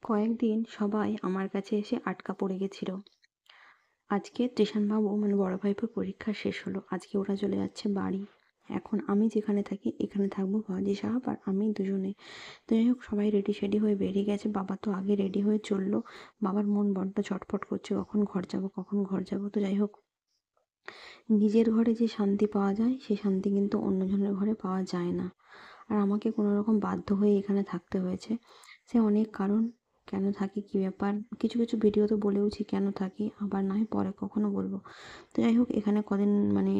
কয়েকদিন সবাই আমার কাছে এসে আটকা পড়ে গেছিল। আজকে ত্রিশানবাবু মানে বড় ভাইপোর পরীক্ষা শেষ হলো, আজকে ওরা চলে যাচ্ছে বাড়ি। এখন আমি যেখানে থাকি এখানে থাকবো ফজি সাহেব আর আমি দুজনে। তো যাই হোক, সবাই রেডি সেডি হয়ে বেরিয়ে গেছে, বাবা তো আগে রেডি হয়ে চললো। বাবার মন বড্ড ছটফট করছে, কখন ঘর যাব কখন ঘর যাব। তো যাই হোক, নিজের ঘরে যে শান্তি পাওয়া যায় সেই শান্তি কিন্তু অন্যজনের ঘরে পাওয়া যায় না। আর আমাকে কোনো রকম বাধ্য হয়ে এখানে থাকতে হয়েছে। সে অনেক কারণ, কেন থাকি কী ব্যাপার, কিছু কিছু ভিডিওতে বলেওছি কেন থাকি, আবার না হয় পরে কখনো বলবো। তো যাই হোক, এখানে কদিন মানে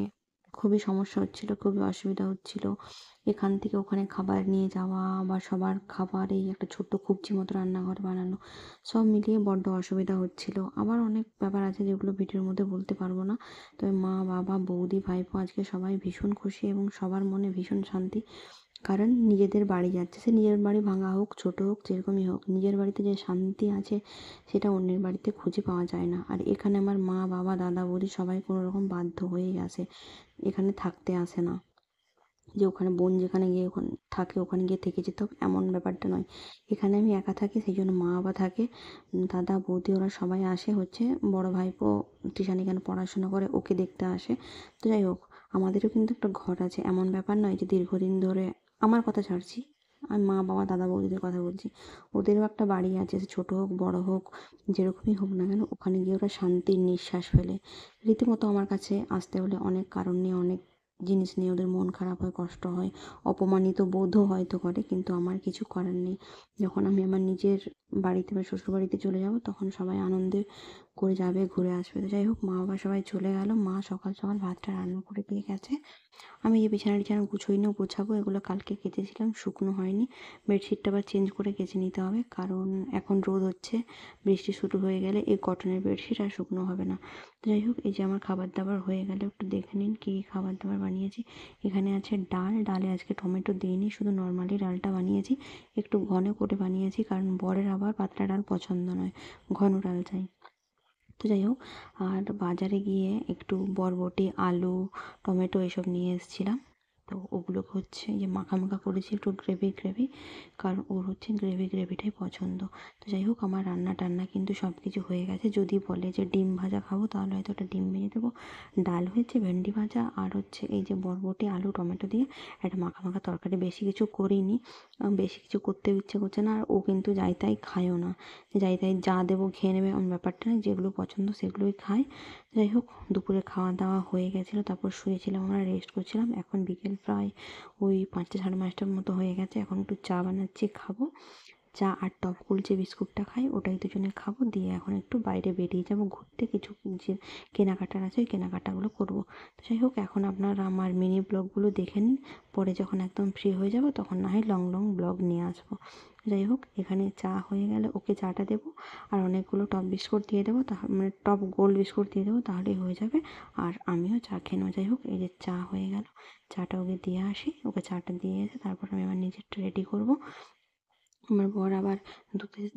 খুবই সমস্যা হচ্ছিল, খুবই অসুবিধা হচ্ছিল। এখান থেকে ওখানে খাবার নিয়ে যাওয়া বা সবার খাবার এই একটা ছোট্ট খুবজি মতো রান্নাঘর বানানো, সব মিলিয়ে বড্ড অসুবিধা হচ্ছিল। আবার অনেক ব্যাপার আছে যেগুলো ভিডিওর মধ্যে বলতে পারবো না। তবে মা বাবা বৌদি ভাইপো আজকে সবাই ভীষণ খুশি এবং সবার মনে ভীষণ শান্তি। কারণ নিজেদের বাড়ি যাচ্ছে, সে নিজের বাড়ি ভাঙা হোক ছোট হোক যেরকমই হোক, নিজের বাড়িতে যে শান্তি আছে সেটা অন্যের বাড়িতে খুঁজে পাওয়া যায় না। আর এখানে আমার মা বাবা দাদা বৌদি সবাই কোনো রকম বাধ্য হয়েই আসে, এখানে থাকতে আসে না যে ওখানে বোন যেখানে গিয়ে ওখানে থাকে ওখানে গিয়ে থেকে যেতে হবে, এমন ব্যাপারটা নয়। এখানে আমি একা থাকি, সেই জন্য মা বাবা থাকে, দাদা বৌদি ওরা সবাই আসে। হচ্ছে বড় ভাইপো টিউশন এখানে পড়াশোনা করে, ওকে দেখতে আসে। তো যাই হোক, আমাদেরও কিন্তু একটা ঘর আছে, এমন ব্যাপার নয় যে দীর্ঘদিন ধরে। আমার কথা ছাড়ছি, আমি মা বাবা দাদা বৌদিদের কথা বলছি। ওদেরও একটা বাড়ি আছে, সে ছোটো হোক বড় হোক যেরকমই হোক না কেন, ওখানে গিয়ে ওরা শান্তির নিঃশ্বাস ফেলে। রীতিমতো আমার কাছে আসতে হলে অনেক কারণ নিয়ে, অনেক জিনিস নিয়ে ওদের মন খারাপ হয়, কষ্ট হয়, অপমানিত বোধও হয়তো করে, কিন্তু আমার কিছু করার নেই। যখন আমি আমার নিজের বাড়িতে বা শ্বশুরবাড়িতে চলে যাব তখন সবাই আনন্দে করে যাবে, ঘুরে আসবে। তো যাই হোক, মা বাবা সবাই চলে গেল, মা সকাল সকাল ভাতটা রান্না করে দিয়ে গেছে। আমি যে বিছানা টিছানা গুছোই গোছাবো, এগুলো কালকে কেচেছিলাম, শুকনো হয়নি। বেডশিটটা আবার চেঞ্জ করে কেচে নিতে হবে, কারণ এখন রোদ হচ্ছে, বৃষ্টি শুরু হয়ে গেলে এই কটনের বেডশিট আর শুকনো হবে না। তো যাই হোক, এই যে আমার খাবার দাবার হয়ে গেলে একটু দেখে নিন কী খাবার দাবার বানিয়েছি। এখানে আছে ডাল, ডালে আজকে টমেটো দিইনি, শুধু নর্মালি ডালটা বানিয়েছি, একটু ঘন করে বানিয়েছি, কারণ বরের আবার পাতলা ডাল পছন্দ নয়, ঘন ডাল চাই। তো যাই হোক, আর বাজারে গিয়ে একটু বরবটি আলু টমেটো এসব নিয়ে এসেছিলাম। তো ওগুলোকে হচ্ছে যে মাখা মাখা করেছি একটু গ্রেভি গ্রেভি, কারণ ওর হচ্ছে গ্রেভি গ্রেভিটাই পছন্দ। তো যাই হোক, আমার রান্না টান্না কিন্তু সব কিছু হয়ে গেছে। যদি বলে যে ডিম ভাজা খাবো তাহলে হয়তো একটা ডিম ভেজে দেবো। ডাল হয়েছে, ভেন্ডি ভাজা, আর হচ্ছে এই যে বরবটি আলু টমেটো দিয়ে একটা মাখা মাখা তরকারি। বেশি কিছু করিনি, বেশি কিছু করতেও ইচ্ছে করছে না, আর ও কিন্তু যাই তাই খায়ও না, যাই তাই যা দেবো খেয়ে নেবে এমন ব্যাপারটা নেই, যেগুলো পছন্দ সেগুলোই খায়। যাই হোক, দুপুরে খাওয়া দাওয়া হয়ে গেছিলো, তারপর শুয়েছিলাম, আমরা রেস্ট করছিলাম। এখন বিকেল প্রায় ওই 5টা সাড়ে 5টার মতো হয়ে গেছে, এখন একটু চা বানাচ্ছি, খাবো। চা আর টক যে বিস্কুটটা খাই ওটাই দুজনে খাবো, দিয়ে এখন একটু বাইরে বেরিয়ে যাবো ঘুরতে, কিছু যে কেনাকাটার আছে ওই কেনাকাটাগুলো করবো। তো যাই হোক, এখন আপনারা আমার মিনি ব্লগগুলো দেখে নিন, পরে যখন একদম ফ্রি হয়ে যাবো তখন না হয় লং লং ব্লগ নিয়ে আসবো। যাই হোক, এখানে চা হয়ে গেলে ওকে চাটা দেবো, আর অনেকগুলো টপ বিস্কুট দিয়ে দেবো, তাহলে মানে টপ গোল বিস্কুট দিয়ে দেবো, তাহলেই হয়ে যাবে। আর আমিও চা খেয়ে নেবো। যাই হোক, এই যে চা হয়ে গেল, চাটা ওকে দিয়ে আসি, ওকে চাটা দিয়ে এসে তারপর আমি আমার নিজেরটা রেডি করবো। আমার বর আবার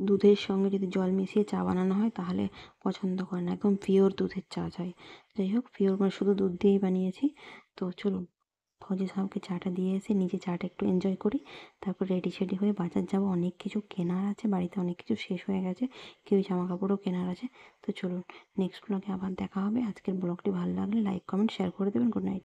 দুধের সঙ্গে যদি জল মিশিয়ে চা বানানো হয় তাহলে পছন্দ করে না, একদম পিওর দুধের চা চাই। যাই হোক, পিওর মানে শুধু দুধ দিয়েই বানিয়েছি। তো চলুন, ফৌজি সাহেবকে চাটা দিয়ে এসে নিজে চাটা একটু এনজয় করি, তারপর রেডি সেডি হয়ে বাজার যাব। অনেক কিছু কেনার আছে, বাড়িতে অনেক কিছু শেষ হয়ে গেছে, কেউ জামা কাপড়ও কেনার আছে। তো চলুন, নেক্সট ব্লগে আবার দেখা হবে। আজকের ব্লগটি ভালো লাগলে লাইক কমেন্ট শেয়ার করে দেবেন। Good night.